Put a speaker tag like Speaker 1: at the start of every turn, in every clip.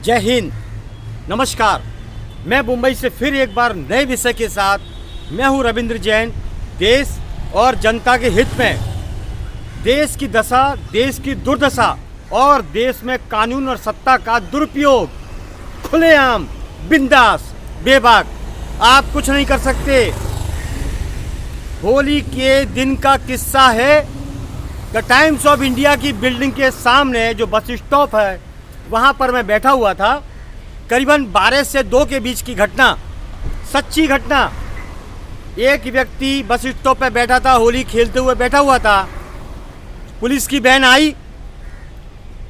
Speaker 1: जय हिंद, नमस्कार। मैं मुंबई से फिर एक बार नए विषय के साथ। मैं हूं रविंद्र जैन। देश और जनता के हित में देश की दशा, देश की दुर्दशा और देश में कानून और सत्ता का दुरुपयोग खुलेआम, बिंदास, बेबाक, आप कुछ नहीं कर सकते। होली के दिन का किस्सा है। द टाइम्स ऑफ इंडिया की बिल्डिंग के सामने जो बस स्टॉप है, वहाँ पर मैं बैठा हुआ था। करीबन 12 से 2 के बीच की घटना, सच्ची घटना। एक व्यक्ति बस स्टॉप पे बैठा था, होली खेलते हुए बैठा हुआ था। पुलिस की वैन आई,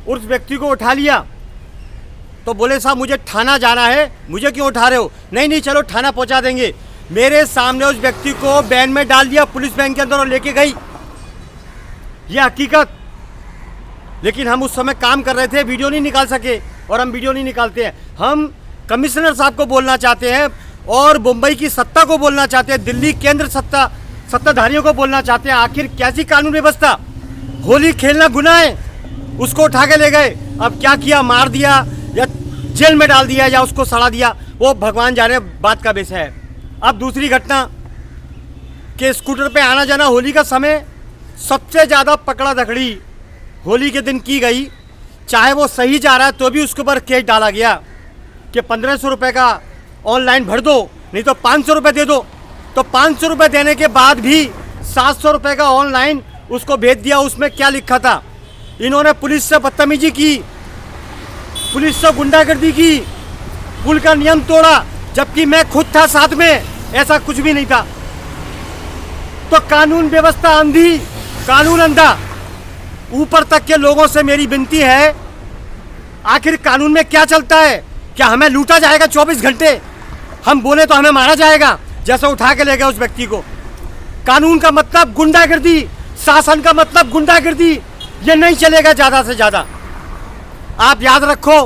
Speaker 1: उस व्यक्ति को उठा लिया। तो बोले साहब मुझे थाना जाना है। मुझे क्यों उठा रहे हो? नहीं चलो थाना पहुंचा देंगे। मेरे सामने उस व्यक्ति को वैन में डाल दिया, पुलिस वैन के अंदर, और लेके गई। यह हकीकत। लेकिन हम उस समय काम कर रहे थे, वीडियो नहीं निकाल सके, और हम वीडियो नहीं निकालते हैं। हम कमिश्नर साहब को बोलना चाहते हैं और मुंबई की सत्ता को बोलना चाहते हैं, दिल्ली केंद्र सत्ताधारियों को बोलना चाहते हैं। आखिर कैसी कानून व्यवस्था? होली खेलना गुनाह है, उसको उठा के ले गए। अब क्या किया? मार दिया या जेल में डाल दिया या उसको सड़ा दिया, वो भगवान जाने, बात का विषय है। अब दूसरी घटना के स्कूटर पे आना जाना होली का समय, सबसे ज़्यादा पकड़ा धकड़ी होली के दिन की गई। चाहे वो सही जा रहा है तो भी उसके ऊपर केस डाला गया कि 1500 रुपये का ऑनलाइन भर दो, नहीं तो 500 रुपये दे दो। तो 500 रुपये देने के बाद भी 700 रुपये का ऑनलाइन उसको भेज दिया। उसमें क्या लिखा था? इन्होंने पुलिस से बदतमीजी की, पुलिस से गुंडागर्दी की, पुल का नियम तोड़ा, जबकि मैं खुद था साथ में, ऐसा कुछ भी नहीं था। तो कानून व्यवस्था अंधी, कानून अंधा। ऊपर तक के लोगों से मेरी विनती है, आखिर कानून में क्या चलता है? क्या हमें लूटा जाएगा 24 घंटे? हम बोले तो हमें मारा जाएगा, जैसे उठा के ले गए उस व्यक्ति को। कानून का मतलब गुंडागर्दी, शासन का मतलब गुंडागर्दी। ये नहीं चलेगा ज़्यादा से ज़्यादा। आप याद रखो,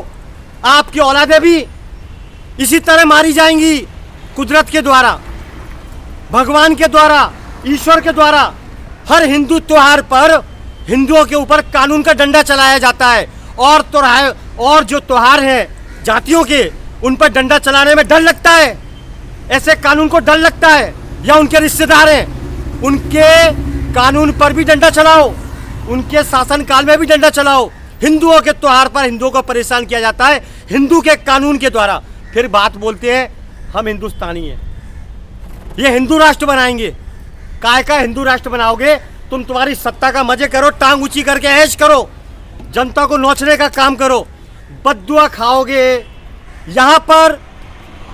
Speaker 1: आपकी औलादें भी इसी तरह मारी जाएंगी, कुदरत के द्वारा, भगवान के द्वारा, ईश्वर के द्वारा। हर हिंदू त्योहार पर हिंदुओं के ऊपर कानून का डंडा चलाया जाता है। और जो त्योहार हैं जातियों के, उन पर डंडा चलाने में डर लगता है। ऐसे कानून को डर लगता है। या उनके रिश्तेदार हैं, उनके कानून पर भी डंडा चलाओ, उनके शासनकाल में भी डंडा चलाओ। हिंदुओं के त्योहार पर हिंदुओं को परेशान किया जाता है हिंदू के कानून के द्वारा। फिर बात बोलते हैं हम हिंदुस्तानी हैं, ये हिंदू राष्ट्र बनाएंगे। काय का हिंदू राष्ट्र बनाओगे? तुम्हारी सत्ता का मजे करो, टांग ऊंची करके ऐश करो, जनता को नोचने का काम करो, बद्दुआ खाओगे। यहाँ पर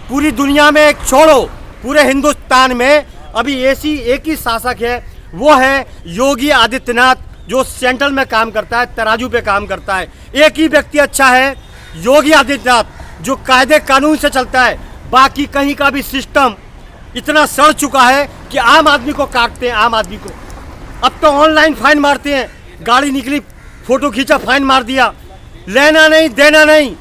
Speaker 1: पूरी दुनिया में एक छोड़ो, पूरे हिंदुस्तान में अभी एक ही शासक है, वो है योगी आदित्यनाथ, जो सेंट्रल में काम करता है, तराजू पे काम करता है। एक ही व्यक्ति अच्छा है, योगी आदित्यनाथ, जो कायदे कानून से चलता है। बाकी कहीं का भी सिस्टम इतना सड़ चुका है कि आम आदमी को काटते हैं, आम आदमी को। अब तो ऑनलाइन फाइन मारते हैं, गाड़ी निकली, फोटो खींचा, फाइन मार दिया, लेना नहीं देना नहीं।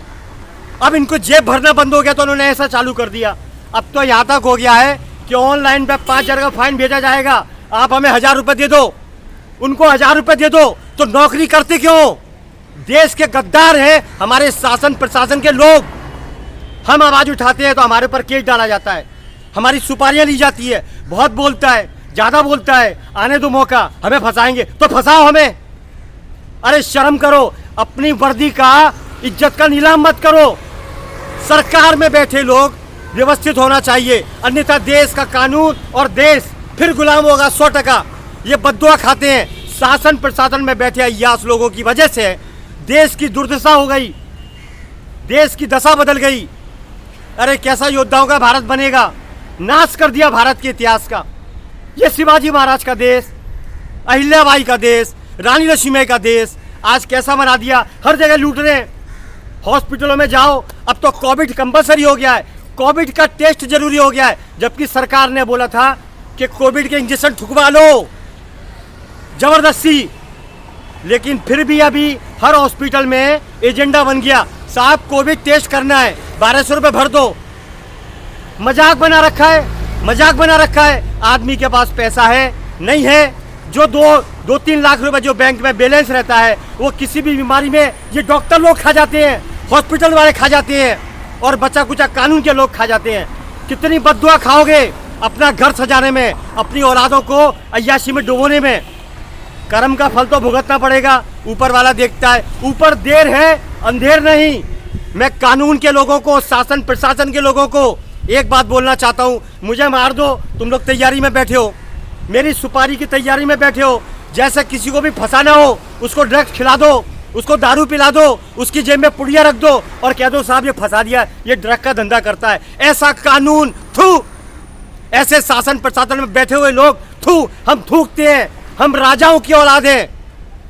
Speaker 1: अब इनको जेब भरना बंद हो गया तो उन्होंने ऐसा चालू कर दिया। अब तो यहाँ तक हो गया है कि ऑनलाइन पे 5000 का फाइन भेजा जाएगा, आप हमें 1000 रुपये दे दो, उनको 1000 रुपये दे दो। तो नौकरी करते क्यों? देश के गद्दार हैं हमारे शासन प्रशासन के लोग। हम आवाज़ उठाते हैं तो हमारे ऊपर केस डाला जाता है, हमारी सुपारियाँ ली जाती है। बहुत बोलता है, ज़्यादा बोलता है, आने दो मौका, हमें फंसाएंगे तो फंसाओ हमें। अरे शर्म करो, अपनी वर्दी का, इज्जत का नीलाम मत करो। सरकार में बैठे लोग व्यवस्थित होना चाहिए, अन्यथा देश का कानून और देश फिर गुलाम होगा 100%। ये बद्दुआ खाते हैं शासन प्रशासन में बैठे अय्यास लोगों की वजह से। देश की दुर्दशा हो गई, देश की दशा बदल गई। अरे कैसा योद्धाओं का भारत बनेगा? नाश कर दिया भारत के इतिहास का। ये शिवाजी महाराज का देश, अहिल्याबाई का देश, रानी लक्ष्मीबाई का देश आज कैसा बना दिया। हर जगह लूट रहे हैं। हॉस्पिटलों में जाओ, अब तो कोविड कंपलसरी हो गया है, कोविड का टेस्ट जरूरी हो गया है, जबकि सरकार ने बोला था कि कोविड के इंजेक्शन ठुकवा लो जबरदस्ती। लेकिन फिर भी अभी हर हॉस्पिटल में एजेंडा बन गया, साहब कोविड टेस्ट करना है, 1200 रुपये भर दो। मजाक बना रखा है, मजाक बना रखा है। आदमी के पास पैसा है नहीं है, जो 2-3 लाख रुपए जो बैंक में बैलेंस रहता है, वो किसी भी बीमारी में ये डॉक्टर लोग खा जाते हैं, हॉस्पिटल वाले खा जाते हैं और बचा कुचा कानून के लोग खा जाते हैं। कितनी बद्दुआ खाओगे अपना घर सजाने में, अपनी औलादों को अय्याशी में डुबोने में। कर्म का फल तो भुगतना पड़ेगा, ऊपर वाला देखता है। ऊपर देर है अंधेर नहीं। मैं कानून के लोगों को, शासन प्रशासन के लोगों को एक बात बोलना चाहता हूँ, मुझे मार दो, तुम लोग तैयारी में बैठे हो, मेरी सुपारी की तैयारी में बैठे हो। जैसे किसी को भी फंसाना हो उसको ड्रग्स खिला दो, उसको दारू पिला दो, उसकी जेब में पुड़िया रख दो और कह दो साहब ये फंसा दिया, ये ड्रग का धंधा करता है। ऐसा कानून थू, ऐसे शासन प्रशासन में बैठे हुए लोग थू, हम थूकते हैं। हम राजाओं की औलाद हैं,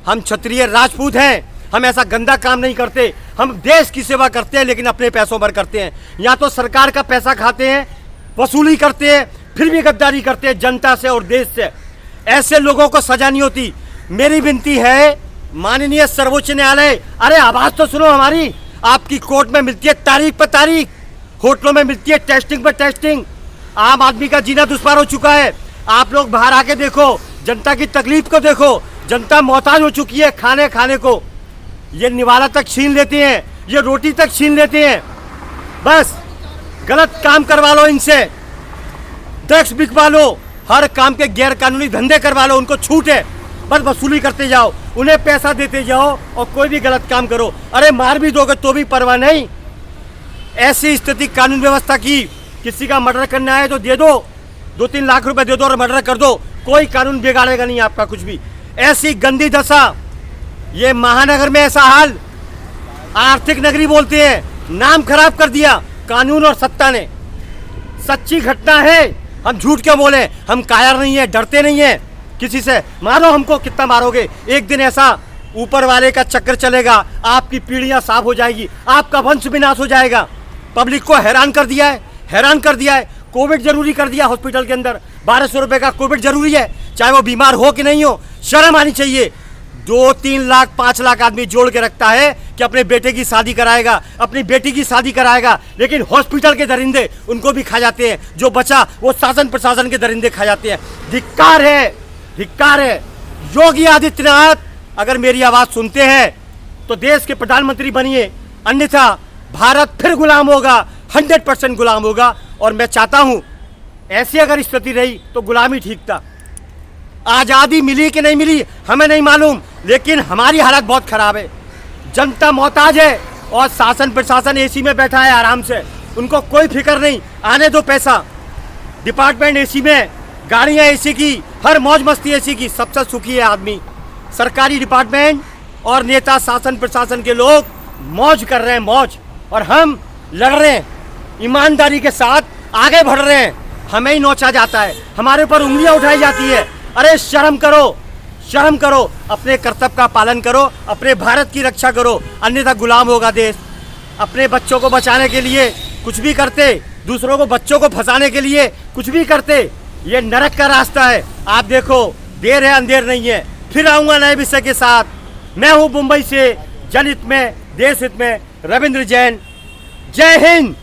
Speaker 1: हम क्षत्रिय राजपूत हैं, हम ऐसा गंदा काम नहीं करते। हम देश की सेवा करते हैं लेकिन अपने पैसों पर करते हैं। या तो सरकार का पैसा खाते हैं, वसूली करते हैं, फिर भी गद्दारी करते हैं जनता से और देश से। ऐसे लोगों को सजा नहीं होती। मेरी विनती है माननीय सर्वोच्च न्यायालय, अरे आवाज तो सुनो हमारी। आपकी कोर्ट में मिलती है तारीख पर तारीख, होटलों में मिलती है टेस्टिंग पर टेस्टिंग। आम आदमी का जीना दुश्वार हो चुका है। आप लोग बाहर आके देखो, जनता की तकलीफ को देखो। जनता मोहताज हो चुकी है खाने को। ये निवाला तक छीन लेते हैं, ये रोटी तक छीन लेते हैं। बस गलत काम करवा लो इनसे, ड्रग्स बिकवा लो, हर काम के गैर कानूनी धंधे करवा लो, उनको छूट है। बस वसूली करते जाओ, उन्हें पैसा देते जाओ और कोई भी गलत काम करो। अरे मार भी दोगे तो भी परवाह नहीं। ऐसी स्थिति कानून व्यवस्था की, किसी का मर्डर करना है तो दे दो, 2-3 लाख रुपए दे दो और मर्डर कर दो, कोई कानून बिगाड़ेगा नहीं आपका कुछ भी। ऐसी गंदी दशा, ये महानगर में ऐसा हाल, आर्थिक नगरी बोलते हैं, नाम खराब कर दिया कानून और सत्ता ने। सच्ची घटना है, हम झूठ क्यों बोले। हम कायर नहीं है, डरते नहीं है किसी से। मारो हमको, कितना मारोगे। एक दिन ऐसा ऊपर वाले का चक्कर चलेगा, आपकी पीढ़ियां साफ हो जाएगी, आपका वंश विनाश हो जाएगा। पब्लिक को हैरान कर दिया है, हैरान कर दिया है। कोविड जरूरी कर दिया हॉस्पिटल के अंदर, 1200 रुपए का कोविड जरूरी है, चाहे वो बीमार हो कि नहीं हो। शर्म आनी चाहिए। 2-3 लाख 5 लाख आदमी जोड़ के रखता है कि अपने बेटे की शादी कराएगा, अपनी बेटी की शादी कराएगा, लेकिन हॉस्पिटल के दरिंदे उनको भी खा जाते हैं। जो बचा वो शासन प्रशासन के दरिंदे खा जाते हैं। धिक्कार है, धिक्कार है। योगी आदित्यनाथ अगर मेरी आवाज सुनते हैं तो देश के प्रधानमंत्री बनिए, अन्यथा भारत फिर गुलाम होगा, 100% गुलाम होगा। और मैं चाहता हूं ऐसी अगर स्थिति रही तो गुलामी ठीक था। आजादी मिली कि नहीं मिली हमें नहीं मालूम, लेकिन हमारी हालत बहुत खराब है। जनता मोहताज है और शासन प्रशासन एसी में बैठा है आराम से, उनको कोई फिक्र नहीं। आने दो पैसा, डिपार्टमेंट एसी में, गाड़ियां एसी की, हर मौज मस्ती एसी की, सबसे सुखी है आदमी। सरकारी डिपार्टमेंट और नेता शासन प्रशासन के लोग मौज कर रहे हैं, मौज। और हम लड़ रहे हैं, ईमानदारी के साथ आगे बढ़ रहे हैं। हमें ही नोचा जाता है, हमारे ऊपर उंगलियां उठाई जाती है। अरे शर्म करो, शर्म करो, अपने कर्तव्य का पालन करो, अपने भारत की रक्षा करो, अन्यथा गुलाम होगा देश। अपने बच्चों को बचाने के लिए कुछ भी करते, दूसरों को बच्चों को फंसाने के लिए कुछ भी करते, ये नरक का रास्ता है। आप देखो, देर है अंधेर नहीं है। फिर आऊंगा नए विषय के साथ। मैं हूं मुंबई से, जनहित में देश हित में रविंद्र जैन। जय हिंद।